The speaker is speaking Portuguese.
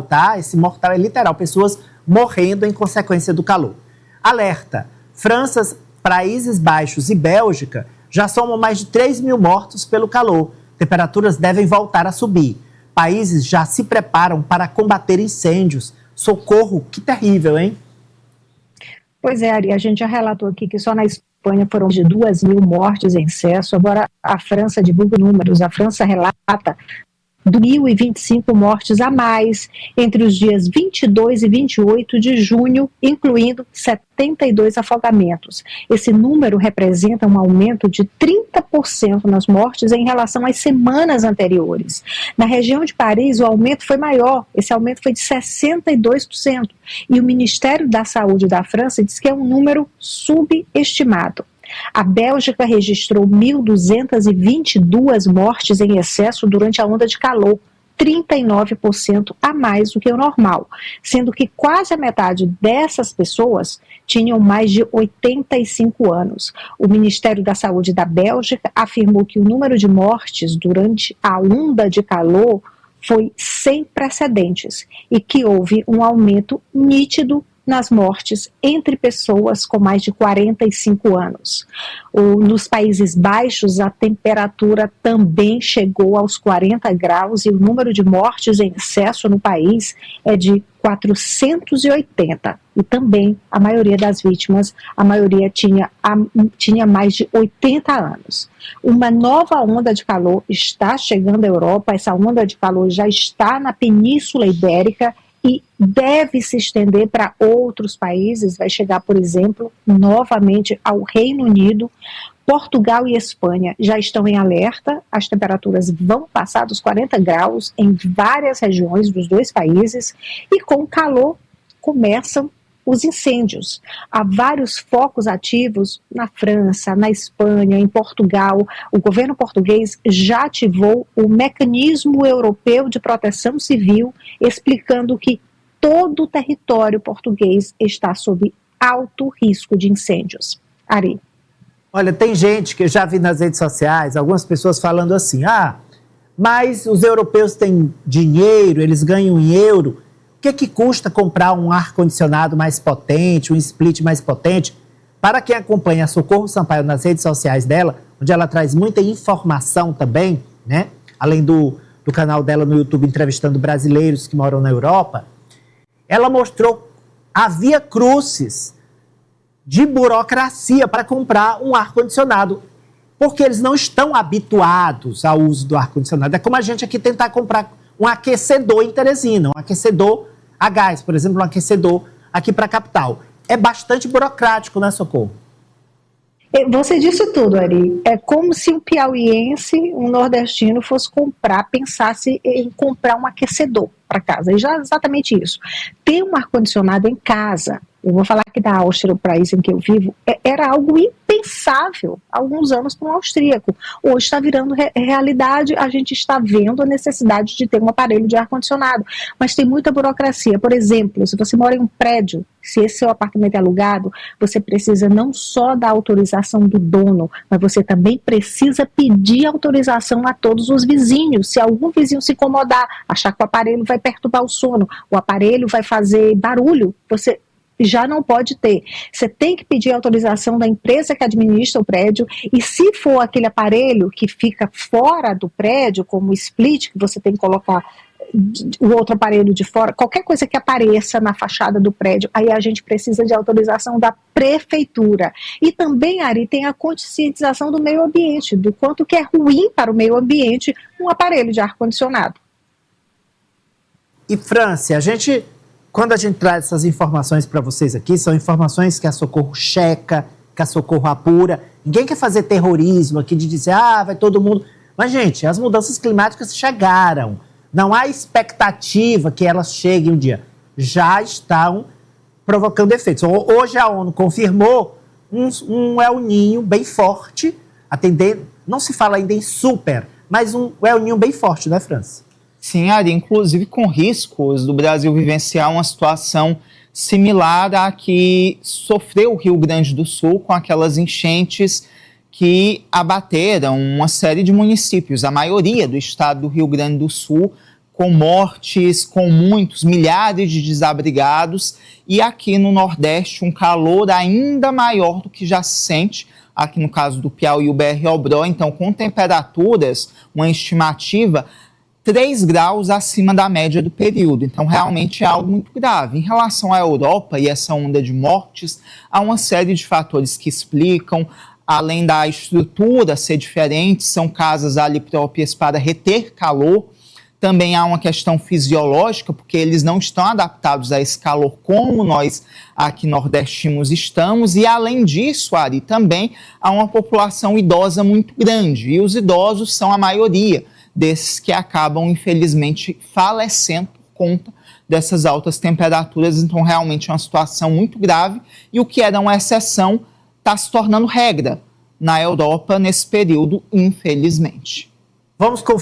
tá? Esse mortal é literal, pessoas morrendo em consequência do calor. Alerta, França, Países Baixos e Bélgica já somam mais de 3 mil mortos pelo calor. Temperaturas devem voltar a subir. Países já se preparam para combater incêndios. Socorro, que terrível, hein? Pois é, Ari, a gente já relatou aqui que só na Espanha foram de 2 mil mortes em excesso. Agora a França divulga números. A França relata 1.025 mortes a mais entre os dias 22 e 28 de junho, incluindo 72 afogamentos. Esse número representa um aumento de 30% nas mortes em relação às semanas anteriores. Na região de Paris, o aumento foi maior, esse aumento foi de 62%. E o Ministério da Saúde da França diz que é um número subestimado. A Bélgica registrou 1.222 mortes em excesso durante a onda de calor, 39% a mais do que o normal, sendo que quase a metade dessas pessoas tinham mais de 85 anos. O Ministério da Saúde da Bélgica afirmou que o número de mortes durante a onda de calor foi sem precedentes e que houve um aumento nítido nas mortes entre pessoas com mais de 45 anos. Nos Países Baixos, a temperatura também chegou aos 40 graus e o número de mortes em excesso no país é de 480. E também a maioria das vítimas, a maioria tinha mais de 80 anos. Uma nova onda de calor está chegando à Europa, essa onda de calor já está na Península Ibérica e deve se estender para outros países, vai chegar, por exemplo, novamente ao Reino Unido. Portugal e Espanha já estão em alerta, as temperaturas vão passar dos 40 graus em várias regiões dos dois países e com o calor começam os incêndios. Há vários focos ativos na França, na Espanha, em Portugal. O governo português já ativou o Mecanismo Europeu de Proteção Civil, explicando que todo o território português está sob alto risco de incêndios. Ari. Olha, tem gente que eu já vi nas redes sociais, algumas pessoas falando assim, mas os europeus têm dinheiro, eles ganham em euro, o que custa comprar um ar-condicionado mais potente, um split mais potente? Para quem acompanha a Socorro Sampaio nas redes sociais dela, onde ela traz muita informação também, né? Além do canal dela no YouTube, entrevistando brasileiros que moram na Europa, ela mostrou havia crucis de burocracia para comprar um ar-condicionado, porque eles não estão habituados ao uso do ar-condicionado. É como a gente aqui tentar comprar um aquecedor em Teresina, um aquecedor a gás, por exemplo, um aquecedor aqui para a capital. É bastante burocrático, né, Socorro? Você disse tudo, Ari. É como se um piauiense, um nordestino, pensasse em comprar um aquecedor para casa. E já é exatamente isso. Ter um ar-condicionado em casa, eu vou falar que da Áustria, o país em que eu vivo, era algo impensável há alguns anos para um austríaco. Hoje está virando realidade, a gente está vendo a necessidade de ter um aparelho de ar-condicionado. Mas tem muita burocracia. Por exemplo, se você mora em um prédio, se esse seu apartamento é alugado, você precisa não só da autorização do dono, mas você também precisa pedir autorização a todos os vizinhos. Se algum vizinho se incomodar, achar que o aparelho vai perturbar o sono, o aparelho vai fazer barulho, você já não pode ter. Você tem que pedir autorização da empresa que administra o prédio e se for aquele aparelho que fica fora do prédio, como o split, que você tem que colocar o outro aparelho de fora, qualquer coisa que apareça na fachada do prédio, aí a gente precisa de autorização da prefeitura. E também, Ari, tem a conscientização do meio ambiente, do quanto que é ruim para o meio ambiente um aparelho de ar-condicionado. E, França, quando a gente traz essas informações para vocês aqui, são informações que a Socorro checa, que a Socorro apura. Ninguém quer fazer terrorismo aqui de dizer, vai todo mundo... Mas, gente, as mudanças climáticas chegaram. Não há expectativa que elas cheguem um dia. Já estão provocando efeitos. Hoje a ONU confirmou um El Niño bem forte, não se fala ainda em super, mas um El Niño bem forte, né, França? Sim, Ari, inclusive com riscos do Brasil vivenciar uma situação similar à que sofreu o Rio Grande do Sul com aquelas enchentes que abateram uma série de municípios, a maioria do estado do Rio Grande do Sul, com mortes, com muitos, milhares de desabrigados, e aqui no Nordeste um calor ainda maior do que já se sente, aqui no caso do Piauí e o BR-Obró, então com temperaturas, uma estimativa 3 graus acima da média do período. Então, realmente é algo muito grave. Em relação à Europa e essa onda de mortes, há uma série de fatores que explicam, além da estrutura ser diferente, são casas ali próprias para reter calor. Também há uma questão fisiológica, porque eles não estão adaptados a esse calor como nós aqui nordestinos estamos. E, além disso, Ari, também há uma população idosa muito grande. E os idosos são a maioria desses que acabam, infelizmente, falecendo por conta dessas altas temperaturas. Então, realmente é uma situação muito grave e o que era uma exceção está se tornando regra na Europa nesse período, infelizmente. Vamos conferir